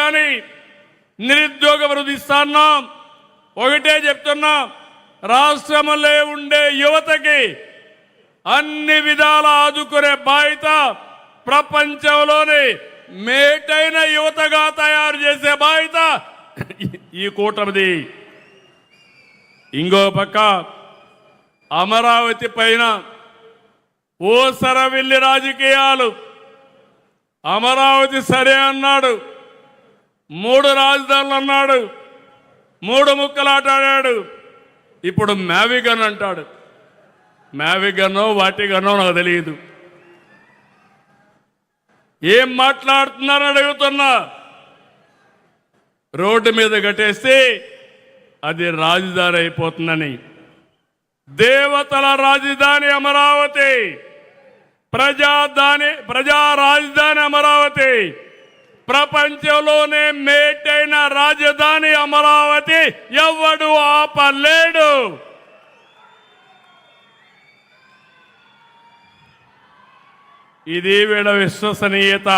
కానీ నిరుద్యోగ వృద్ధి ఇస్తున్నాం. ఒకటే చెప్తున్నా, రాష్ట్రంలో ఉండే యువతకి అన్ని విధాల ఆదుకునే బాధ్యత ప్రపంచంలోనే మేటైన యువతగా తయారు చేసే బాధ్యత ఈ కూటమిది. ఇంకో పక్క అమరావతి పైన ఓసరవిల్లి రాజకీయాలు. అమరావతి సరే అన్నాడు, 3 రాజధానులు అన్నాడు, 3 ముక్కలాటాడాడు. ఇప్పుడు మ్యావిగన్ అంటాడు. మ్యావిగనో వాటిగనో నాకు తెలియదు. ఏం మాట్లాడుతున్నారని అడుగుతున్నా. రోడ్డు మీద కట్టేస్తే అది రాజధాని అయిపోతుందని. దేవతల రాజధాని అమరావతి, ప్రజా రాజధాని అమరావతి, ప్రపంచంలోనే మేటైన రాజధాని అమరావతి. ఎవడు ఆపలేడు. ఇది వీళ్ళ విశ్వసనీయత.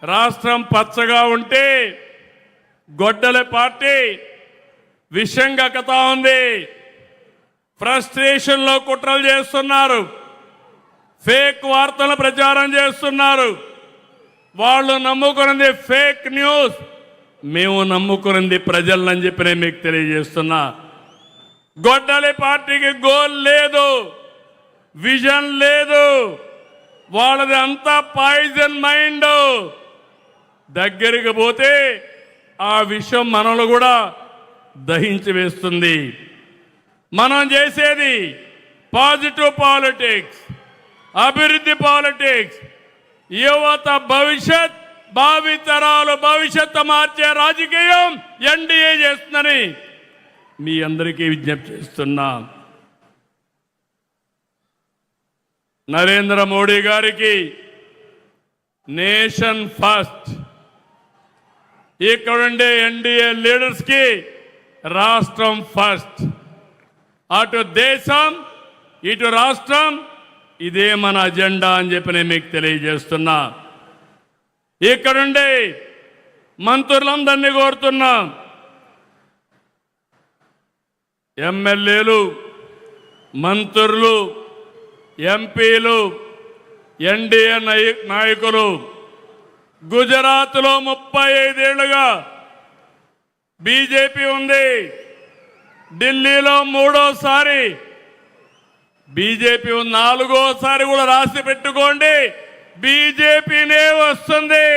రాష్ట్రం పచ్చగా ఉంటే గొడ్డల పార్టీ విషంగా కథ ఉంది. ఫ్రస్ట్రేషన్లో కుట్రలు చేస్తున్నారు, ఫేక్ వార్తలు ప్రచారం చేస్తున్నారు. వాళ్ళు నమ్ముకున్నది ఫేక్ న్యూస్, మేము నమ్ముకున్నది ప్రజలని చెప్పి నేను మీకు తెలియజేస్తున్నా. గొడ్డలి పార్టీకి గోల్ లేదు, విజన్ లేదు. వాళ్ళది అంతా పాయిజన్ మైండ్. దగ్గరికి పోతే ఆ విషయం మనలో కూడా దహించి వేస్తుంది. మనం చేసేది పాజిటివ్ పాలిటిక్స్, అభివృద్ధి పాలిటిక్స్, యువత భవిష్యత్, భావితరాలు భవిష్యత్తు మార్చే రాజకీయం ఎన్డీఏ చేస్తుందని మీ అందరికీ విజ్ఞప్తి చేస్తున్నా. నరేంద్ర మోడీ గారికి నేషన్ ఫస్ట్, ఇక్కడుండే ఎన్డీఏ లీడర్స్ కి రాష్ట్రం ఫస్ట్. అటు దేశం ఇటు రాష్ట్రం, ఇదే మన అజెండా అని చెప్పి నేను మీకు తెలియజేస్తున్నా. ఇక్కడుండే మంత్రులందరినీ కోరుతున్నా, ఎమ్మెల్యేలు, మంత్రులు, ఎంపీలు, ఎన్డీఏ నాయకులు, గుజరాత్లో 35 ఏళ్లుగా బీజేపీ ఉంది, ఢిల్లీలో 3వసారి బీజేపీ, 4వసారి కూడా రాసి పెట్టుకోండి, బీజేపీనే వస్తుంది.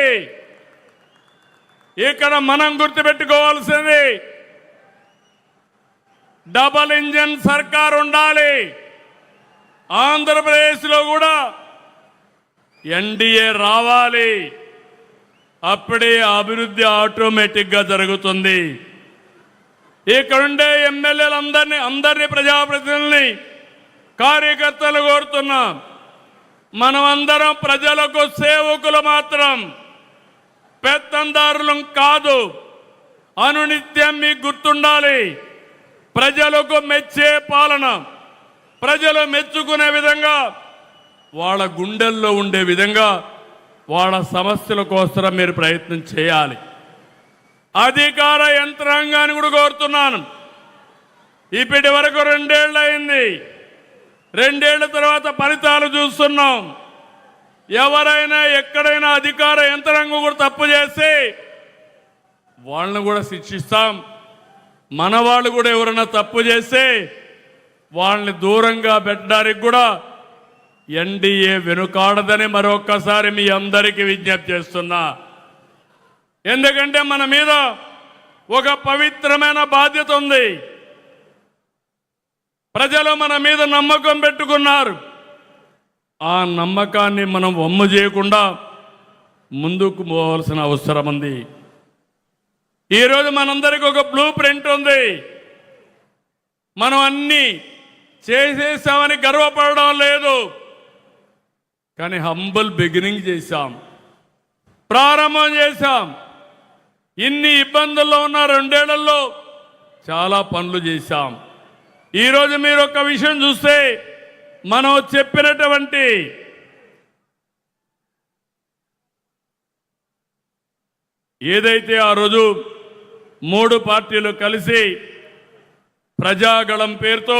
ఇక్కడ మనం గుర్తుపెట్టుకోవాల్సింది డబల్ ఇంజన్ సర్కార్ ఉండాలి. ఆంధ్రప్రదేశ్లో కూడా ఎన్డీఏ రావాలి. అప్పుడే అభివృద్ధి ఆటోమేటిక్గా జరుగుతుంది. ఇక్కడుండే ఎమ్మెల్యేలందరినీ ప్రజాప్రతినిధుల్ని, కార్యకర్తలు కోరుతున్నాం, మనమందరం ప్రజలకు సేవకులు మాత్రం, పెత్తందారులం కాదు. అనునిత్యం మీకు గుర్తుండాలి, ప్రజలకు మెచ్చే పాలన, ప్రజలు మెచ్చుకునే విధంగా, వాళ్ళ గుండెల్లో ఉండే విధంగా వాళ్ళ సమస్యల కోసం మీరు ప్రయత్నం చేయాలి. అధికార యంత్రాంగాన్ని కూడా కోరుతున్నాను. ఇప్పటి వరకు 2 ఏళ్ళు అయింది. 2 ఏళ్ల తర్వాత ఫలితాలు చూస్తున్నాం. ఎవరైనా ఎక్కడైనా అధికార యంత్రాంగం కూడా తప్పు చేస్తే వాళ్ళని కూడా శిక్షిస్తాం. మన వాళ్ళు కూడా ఎవరైనా తప్పు చేస్తే వాళ్ళని దూరంగా పెట్టడానికి కూడా ఎన్డీఏ వెనుకాడదని మరొక్కసారి మీ అందరికీ విజ్ఞప్తి చేస్తున్నా. ఎందుకంటే మన మీద ఒక పవిత్రమైన బాధ్యత ఉంది. ప్రజలు మన మీద నమ్మకం పెట్టుకున్నారు. ఆ నమ్మకాన్ని మనం వమ్ము చేయకుండా ముందుకు పోవాల్సిన అవసరం ఉంది. ఈరోజు మనందరికీ ఒక బ్లూ ప్రింట్ ఉంది. మనం అన్నీ చేసేసామని గర్వపడడం లేదు, కానీ హంబుల్ బిగినింగ్ చేశాం, ప్రారంభం చేశాం. ఇన్ని ఇబ్బందుల్లో ఉన్న 2 ఏళ్లలో చాలా పనులు చేశాం. ఈరోజు మీరు ఒక విషయం చూస్తే, మనం చెప్పినటువంటి ఏదైతే ఆ రోజు 3 పార్టీలు కలిసి ప్రజాగళం పేరుతో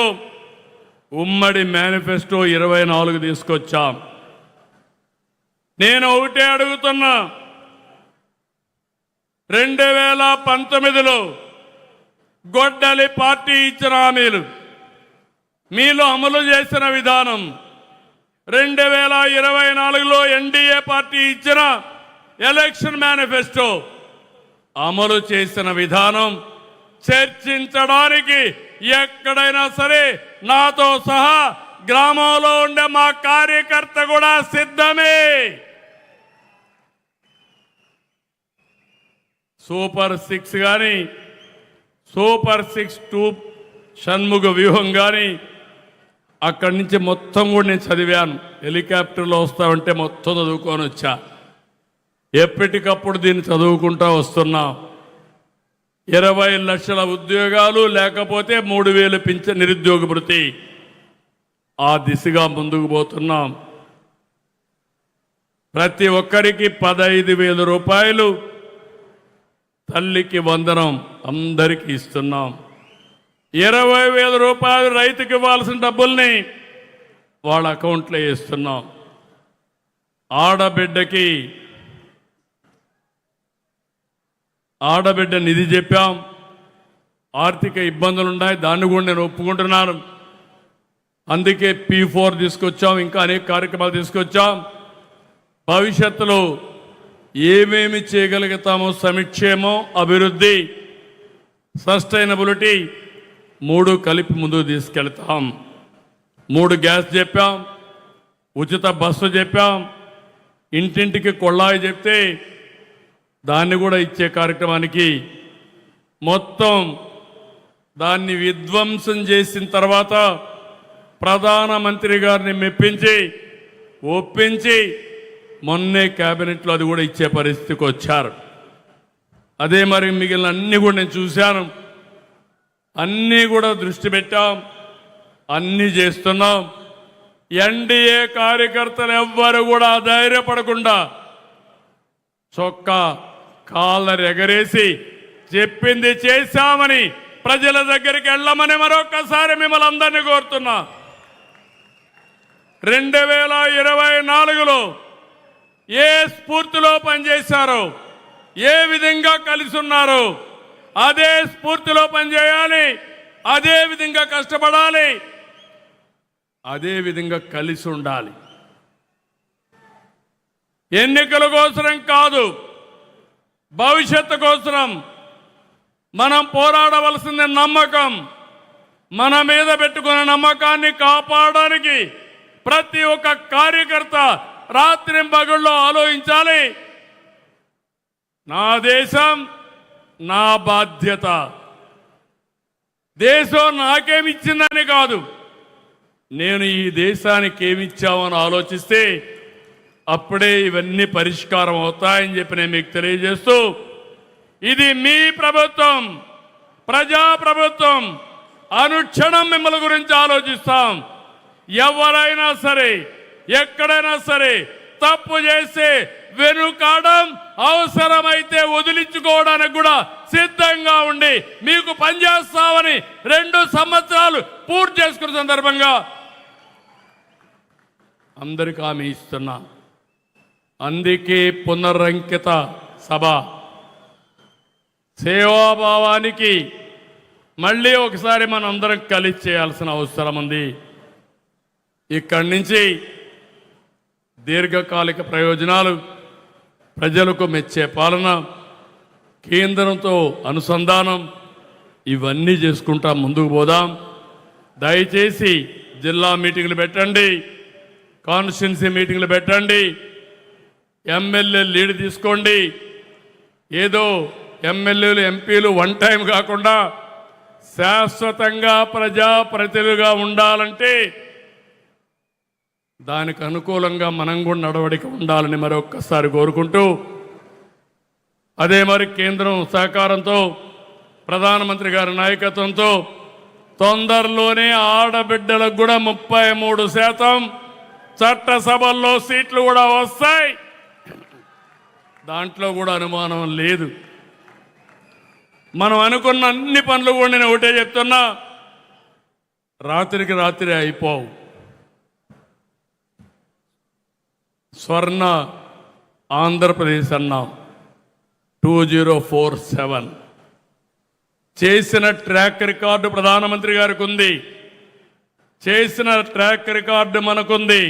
ఉమ్మడి మేనిఫెస్టో 24 తీసుకొచ్చాం. నేను ఒకటే అడుగుతున్నా, 2019లో గొడ్డలి పార్టీ ఇచ్చిన హామీలు మీలో అమలు చేసిన విధానం, 2024లో ఎన్డీఏ పార్టీ ఇచ్చిన ఎలక్షన్ మేనిఫెస్టో అమలు చేసిన విధానం చర్చించడానికి ఎక్కడైనా సరే నాతో సహా గ్రామంలో ఉండే మా కార్యకర్త కూడా సిద్ధమే. సూపర్ 6 కానీ సూపర్ 6-2 షణ్ముగ వ్యూహం కానీ అక్కడి నుంచి మొత్తం కూడా నేను చదివాను. హెలికాప్టర్లో వస్తామంటే మొత్తం చదువుకొని వచ్చా. ఎప్పటికప్పుడు దీన్ని చదువుకుంటా వస్తున్నాం. 20 లక్షల ఉద్యోగాలు, లేకపోతే 3,000 పింఛన్ నిరుద్యోగ భృతి, ఆ దిశగా ముందుకు పోతున్నాం. ప్రతి ఒక్కరికి 15,000 రూపాయలు తల్లికి వందనం అందరికీ ఇస్తున్నాం. 20,000 రూపాయలు రైతుకి ఇవ్వాల్సిన డబ్బుల్ని వాళ్ళ అకౌంట్లో వేస్తున్నాం. ఆడబిడ్డ నిధి చెప్పాం. ఆర్థిక ఇబ్బందులు ఉన్నాయి, దాన్ని కూడా నేను ఒప్పుకుంటున్నాను. అందుకే P4 తీసుకొచ్చాం, ఇంకా అనేక కార్యక్రమాలు తీసుకొచ్చాం. భవిష్యత్తులో ఏమేమి చేయగలుగుతామో సంక్షేమం, అభివృద్ధి, సస్టైనబిలిటీ 3 కలిపి ముందుకు తీసుకెళ్తాం. 3 గ్యాస్ చెప్పాం, ఉచిత బస్సు చెప్పాం, ఇంటింటికి కొళ్ళాయి చెప్తే దాన్ని కూడా ఇచ్చే కార్యక్రమానికి మొత్తం దాన్ని విధ్వంసం చేసిన తర్వాత ప్రధానమంత్రి గారిని మెప్పించి ఒప్పించి మొన్నే కేబినెట్లో అది కూడా ఇచ్చే పరిస్థితికి వచ్చారు. అదే మరి మిగిలిన అన్నీ కూడా నేను చూశాను. అన్నీ కూడా దృష్టి పెట్టాం, అన్నీ చేస్తున్నాం. ఎన్డీఏ కార్యకర్తలు ఎవ్వరు కూడా ధైర్యపడకుండా చొక్కా కాళ్ళ ఎగరేసి చెప్పింది చేశామని ప్రజల దగ్గరికి వెళ్ళమని మరొకసారి మిమ్మల్ని అందరినీ కోరుతున్నా. 2024లో ఏ స్ఫూర్తిలో పనిచేశారో, ఏ విధంగా కలిసి ఉన్నారో అదే స్ఫూర్తిలో పనిచేయాలి, అదే విధంగా కష్టపడాలి, అదే విధంగా కలిసి ఉండాలి. ఎన్నికల కోసం కాదు, భవిష్యత్తు కోసం మనం పోరాడవలసింది నమ్మకం. మన మీద పెట్టుకున్న నమ్మకాన్ని కాపాడడానికి ప్రతి ఒక్క కార్యకర్త రాత్రింపగళ్ళు ఆలోచించాలి. నా దేశం నా బాధ్యత. దేశం నాకేమిచ్చిందని కాదు, నేను ఈ దేశానికి ఏమిచ్చామని ఆలోచిస్తే అప్పుడే ఇవన్నీ పరిష్కారం అవుతాయని చెప్పి నేను మీకు తెలియజేస్తూ, ఇది మీ ప్రభుత్వం, ప్రజాప్రభుత్వం. అనుక్షణం మిమ్మల్ని గురించి ఆలోచిస్తాం. ఎవరైనా సరే, ఎక్కడైనా సరే తప్పు చేస్తే వెనుకాడం, అవసరమైతే వదిలించుకోవడానికి కూడా సిద్ధంగా ఉండి మీకు పనిచేస్తామని 2 సంవత్సరాలు పూర్తి చేసుకున్న సందర్భంగా అందరికీ హామీ ఇస్తున్నా. అందుకే పునరంకిత సభ, సేవాభావానికి మళ్ళీ ఒకసారి మనం అందరం కలిసి చేయాల్సిన అవసరం ఉంది. ఇక్కడి నుంచి దీర్ఘకాలిక ప్రయోజనాలు, ప్రజలకు మెచ్చే పాలన, కేంద్రంతో అనుసంధానం, ఇవన్నీ చేసుకుంటా ముందుకు పోదాం. దయచేసి జిల్లా మీటింగ్లు పెట్టండి, కాన్స్టిట్యున్సీ మీటింగ్లు పెట్టండి, ఎమ్మెల్యే లీడ్ తీసుకోండి. ఏదో ఎమ్మెల్యేలు ఎంపీలు వన్ టైం కాకుండా శాశ్వతంగా ప్రజాప్రతినిధులుగా ఉండాలంటే దానికి అనుకూలంగా మనం కూడా నడవడిక ఉండాలని మరొక్కసారి కోరుకుంటూ, అదే మరి కేంద్రం సహకారంతో, ప్రధానమంత్రి గారి నాయకత్వంతో తొందరలోనే ఆడబిడ్డలకు కూడా 33% చట్టసభల్లో సీట్లు కూడా వస్తాయి. దాంట్లో కూడా అనుమానం లేదు. మనం అనుకున్న అన్ని పనులు కూడా నేను ఒకటే చెప్తున్నా, రాత్రికి రాత్రి అయిపోవు. స్వర్ణ ఆంధ్రప్రదేశ్ అన్నాం 2047 చేసిన ట్రాక్ రికార్డు ప్రధానమంత్రి గారికి ఉంది, చేసిన ట్రాక్ రికార్డు మనకుంది.